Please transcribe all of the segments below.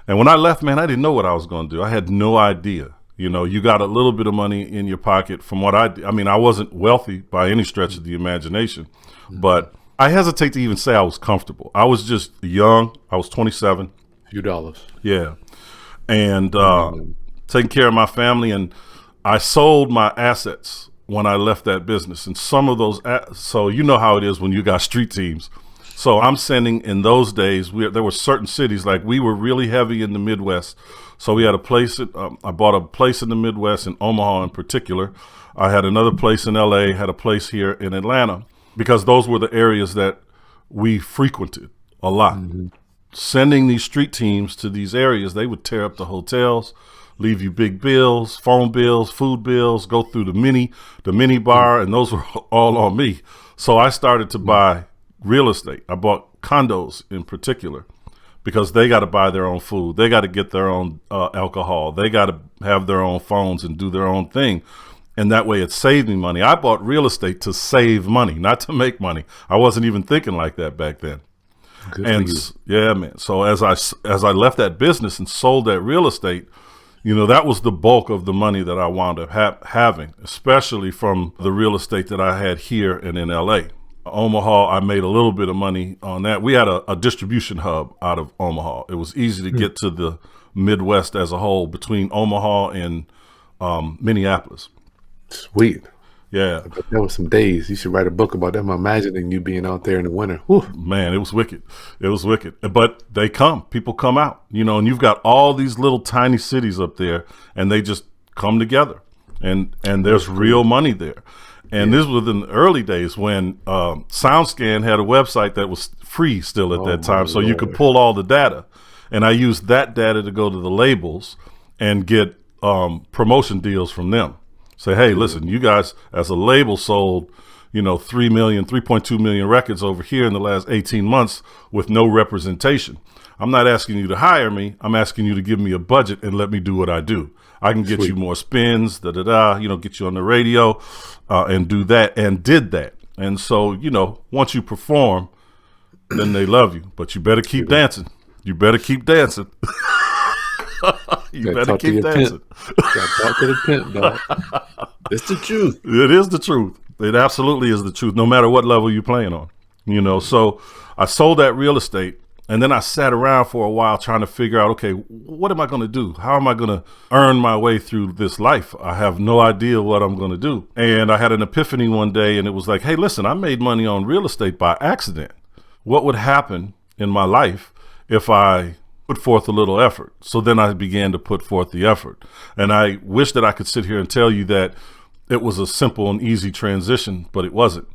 And when I left, man, I didn't know what I was going to do. I had no idea. You know, you got a little bit of money in your pocket from what I mean, I wasn't wealthy by any stretch of the imagination, but I hesitate to even say I was comfortable. I was just young. I was 27. Few dollars. Yeah. And taking care of my family. And I sold my assets when I left that business. And some of those, so you know how it is when you got street teams. So I'm sending, in those days, there were certain cities, like we were really heavy in the Midwest. So we had a place, I bought a place in the Midwest, in Omaha in particular. I had another place in LA, had a place here in Atlanta, because those were the areas that we frequented a lot. Mm-hmm. Sending these street teams to these areas, they would tear up the hotels, leave you big bills, phone bills, food bills, go through the mini bar, and those were all on me. So I started to buy real estate. I bought condos in particular because they got to buy their own food. They got to get their own alcohol. They got to have their own phones and do their own thing. And that way it saved me money. I bought real estate to save money, not to make money. I wasn't even thinking like that back then. Good and yeah, man. So as I left that business and sold that real estate, you know, that was the bulk of the money that I wound up having, especially from the real estate that I had here and in LA. Omaha, I made a little bit of money on that. We had a distribution hub out of Omaha. It was easy to get to the Midwest as a whole between Omaha and Minneapolis. Sweet. Yeah. But there were some days. You should write a book about them. I'm imagining you being out there in the winter. Whew. Man, it was wicked. It was wicked. But they come. People come out, you know, and you've got all these little tiny cities up there, and they just come together. And there's real money there. And this was in the early days when SoundScan had a website that was free still at that time. So you could pull all the data. And I used that data to go to the labels and get promotion deals from them. Say, hey, listen, you guys as a label sold, you know, 3.2 million records over here in the last 18 months with no representation. I'm not asking you to hire me. I'm asking you to give me a budget and let me do what I do. I can get you more spins, you know, get you on the radio and do that, and did that. And so, you know, once you perform, then they love you, but you better keep dancing. You better keep dancing. You better keep dancing. Gotta talk to the pimp, dog. It's the truth. It is the truth. It absolutely is the truth, no matter what level you're playing on. You know, so I sold that real estate. And then I sat around for a while trying to figure out, okay, what am I going to do? How am I going to earn my way through this life? I have no idea what I'm going to do. And I had an epiphany one day, and it was like, hey, listen, I made money on real estate by accident. What would happen in my life if I put forth a little effort? So then I began to put forth the effort. And I wish that I could sit here and tell you that it was a simple and easy transition, but it wasn't.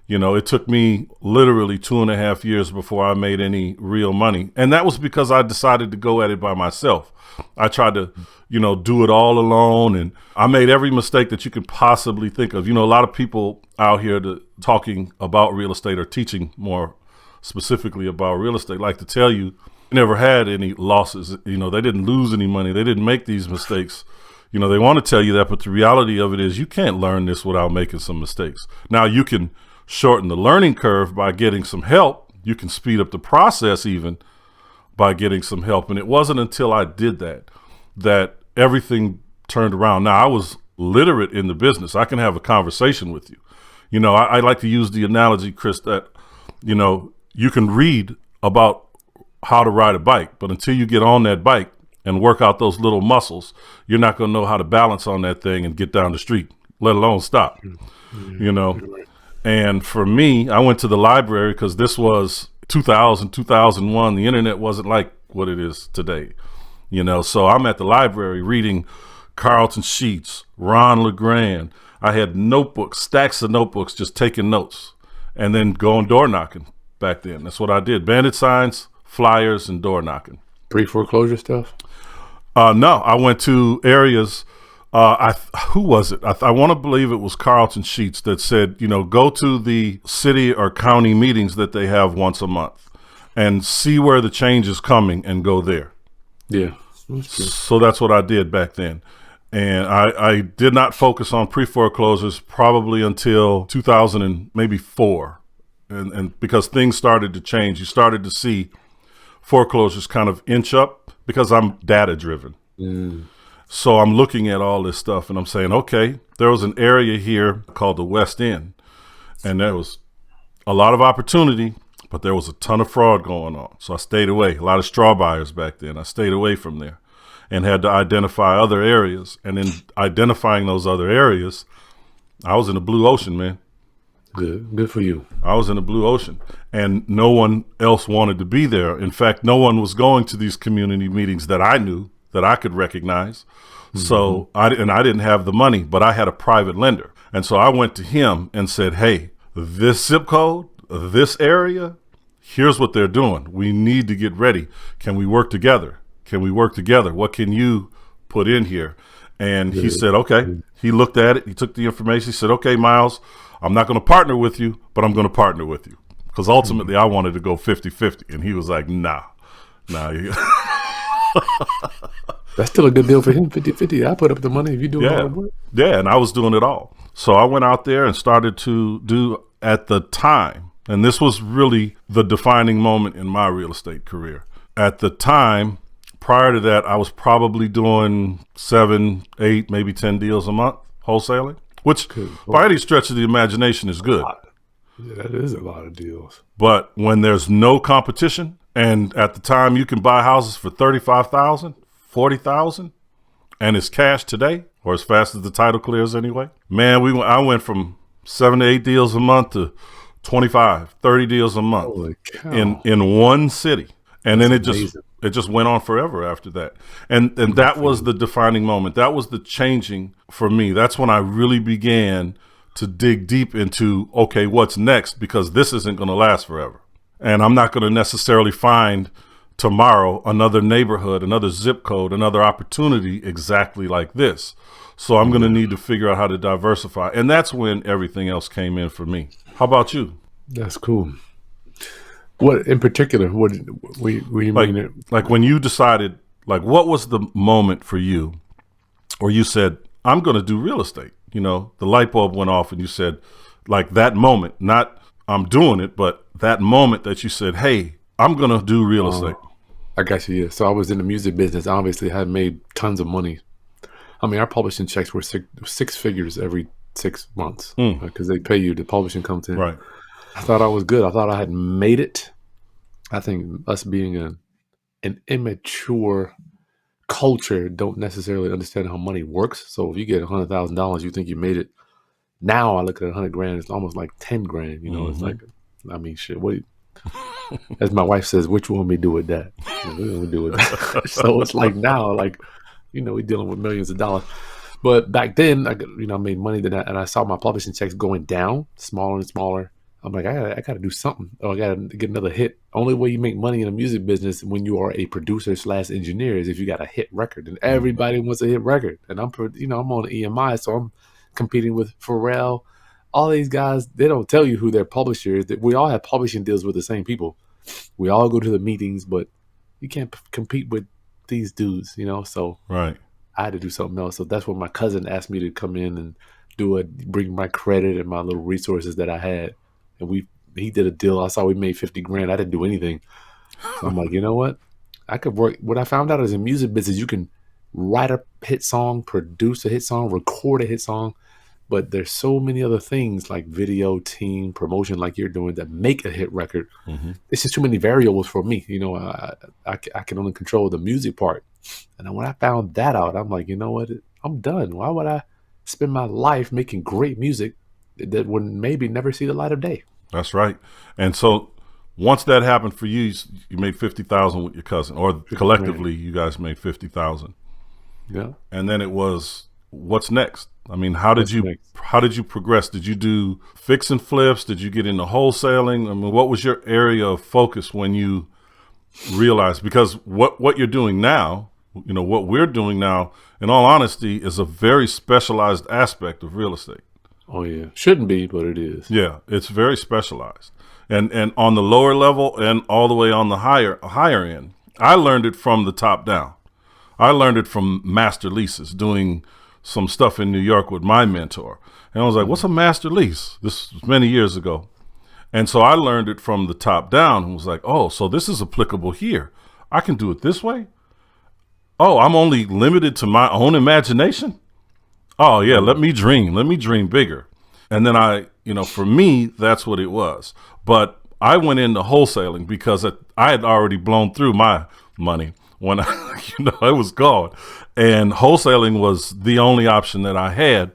You know, it took me literally 2.5 years before I made any real money. And that was because I decided to go at it by myself. I tried to, you know, do it all alone. And I made every mistake that you could possibly think of. You know, a lot of people out here talking about real estate or teaching more specifically about real estate like to tell you never had any losses. You know, they didn't lose any money. They didn't make these mistakes. You know, they want to tell you that, but the reality of it is you can't learn this without making some mistakes. Now, you can shorten the learning curve by getting some help. You can speed up the process even by getting some help. And it wasn't until I did that everything turned around. Now, I was literate in the business. I can have a conversation with you. You know, I like to use the analogy, Kris, that, you know, you can read about how to ride a bike, but until you get on that bike and work out those little muscles, you're not going to know how to balance on that thing and get down the street, let alone stop, you know. And for me, I went to the library because this was 2000, 2001. The internet wasn't like what it is today, you know. So I'm at the library reading Carlton Sheets, Ron LeGrand. I had notebooks, stacks of notebooks, just taking notes and then going door knocking back then. That's what I did. Bandit signs, flyers, and door knocking. Pre-foreclosure stuff? No, I went to areas. Who was it? I want to believe it was Carlton Sheets that said, you know, go to the city or county meetings that they have once a month and see where the change is coming and go there. Yeah. So that's what I did back then. And I did not focus on pre-foreclosures probably until 2004. And because things started to change, you started to see foreclosures kind of inch up because I'm data driven. So I'm looking at all this stuff and I'm saying, okay, there was an area here called the West End, and there was a lot of opportunity, but there was a ton of fraud going on. So I stayed away. A lot of straw buyers back then. I stayed away from there and had to identify other areas. And in identifying those other areas, I was in the blue ocean, man. Good for you. I was in the blue ocean, and no one else wanted to be there. In fact, no one was going to these community meetings that I knew, that I could recognize. So I didn't have the money, but I had a private lender. And so I went to him and said, hey, this zip code, this area, here's what they're doing. We need to get ready. Can we work together? Can we work together? What can you put in here? And he said, okay. He looked at it. He took the information. He said, okay, Miles, I'm not going to partner with you, but I'm going to partner with you. Because ultimately I wanted to go 50-50. And he was like, nah. That's still a good deal for him, 50-50. I put up the money if you do all the work. Yeah, and I was doing it all. So I went out there and started to do at the time, and this was really the defining moment in my real estate career. At the time, prior to that, I was probably doing 7, 8, maybe 10 deals a month wholesaling, which by any stretch of the imagination is good. Yeah, that is a lot of deals. But when there's no competition, and at the time you can buy houses for $35,000, $40,000, and it's cash today, or as fast as the title clears anyway. Man, I went from 7 to 8 deals a month to 25, 30 deals a month. Holy cow. in one city. And then it amazing. just went on forever after that. And that was the defining moment. That was the changing for me. That's when I really began to dig deep into, okay, what's next? Because this isn't going to last forever. And I'm not going to necessarily find tomorrow another neighborhood, another zip code, another opportunity exactly like this. So I'm going to need to figure out how to diversify. And that's when everything else came in for me. How about you? That's cool. What in particular, what you mean? Like when you decided, like what was the moment for you where you said, I'm going to do real estate? You know, the light bulb went off and you said, like that moment, not I'm doing it, but that moment that you said, hey, I'm going to do real estate. I got you. Yeah. So I was in the music business. Obviously, I had made tons of money. I mean, our publishing checks were six figures every 6 months because they pay you. The publishing comes in. Right. I thought I was good. I thought I had made it. I think us being an immature culture don't necessarily understand how money works. So if you get $100,000, you think you made it. Now I look at $100,000, it's almost like 10 grand. You know, it's like, I mean, shit. As my wife says, what you want me to do with that? We want to do with that. So it's like now, like, you know, we're dealing with millions of dollars. But back then, I made money and I saw my publishing checks going down, smaller and smaller. I'm like, I got to do something. I got to get another hit. Only way you make money in the music business when you are a producer / engineer is if you got a hit record, and everybody wants a hit record. And I'm on EMI, so I'm competing with Pharrell. All these guys, they don't tell you who their publisher is. We all have publishing deals with the same people. We all go to the meetings, but you can't compete with these dudes, you know? So right. I had to do something else. So that's when my cousin asked me to come in and bring my credit and my little resources that I had. And he did a deal. I saw we made 50 grand. I didn't do anything. So I'm like, you know what? I could work. What I found out is in music business, you can write a hit song, produce a hit song, record a hit song. But there's so many other things like video, team, promotion, like you're doing that make a hit record. It's just too many variables for me. You know, I can only control the music part. And then when I found that out, I'm like, you know what? I'm done. Why would I spend my life making great music that would maybe never see the light of day? That's right. And so once that happened for you, you made 50,000 with your cousin, or collectively you guys made 50,000. Yeah. And then it was, what's next? I mean, how did you progress? Did you do fix and flips? Did you get into wholesaling? I mean, what was your area of focus when you realized? Because what you're doing now, you know, what we're doing now, in all honesty, is a very specialized aspect of real estate. Oh yeah, shouldn't be, but it is. Yeah, it's very specialized, and on the lower level and all the way on the higher end. I learned it from the top down. I learned it from master leases, doing some stuff in New York with my mentor. And I was like, what's a master lease? This was many years ago. And so I learned it from the top down and was like, oh, so this is applicable here. I can do it this way. Oh, I'm only limited to my own imagination. Oh yeah, Yeah. let me dream. Let me dream bigger. And then for me, that's what it was. But I went into wholesaling because I had already blown through my money when it was gone. And wholesaling was the only option that I had,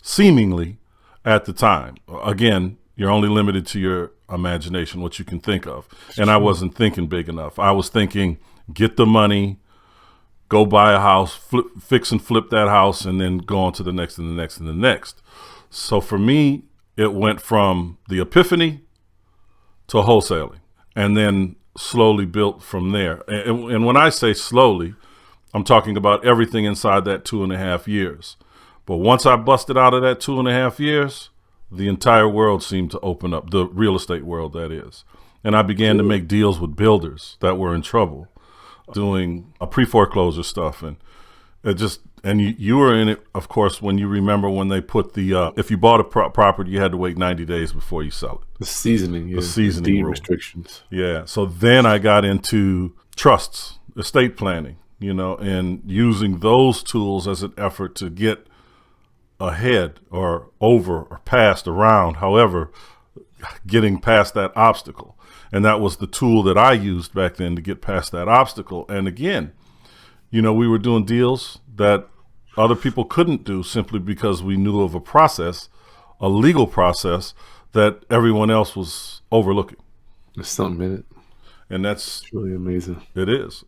seemingly, at the time. Again, you're only limited to your imagination, what you can think of. It's And I true. wasn't thinking big enough. I was thinking, get the money, go buy a house, fix and flip that house, and then go on to the next and the next and the next. So for me, it went from the epiphany to wholesaling, and then slowly built from there. And when I say slowly, I'm talking about everything inside that 2.5 years. But once I busted out of that 2.5 years, the entire world seemed to open up, the real estate world, that is. And I began to Good. make deals with builders that were in trouble, doing a pre-foreclosure stuff. And you were in it, of course, when you remember when they put if you bought a property, you had to wait 90 days before you sell it. The seasoning, The yeah. seasoning Deed rule. restrictions. Yeah. So then I got into trusts, estate planning, and using those tools as an effort to get ahead or over or past, around, however, getting past that obstacle. And that was the tool that I used back then to get past that obstacle. And again, we were doing deals that other people couldn't do simply because we knew of a process, a legal process that everyone else was overlooking. There's something in it. And It's really amazing. it is.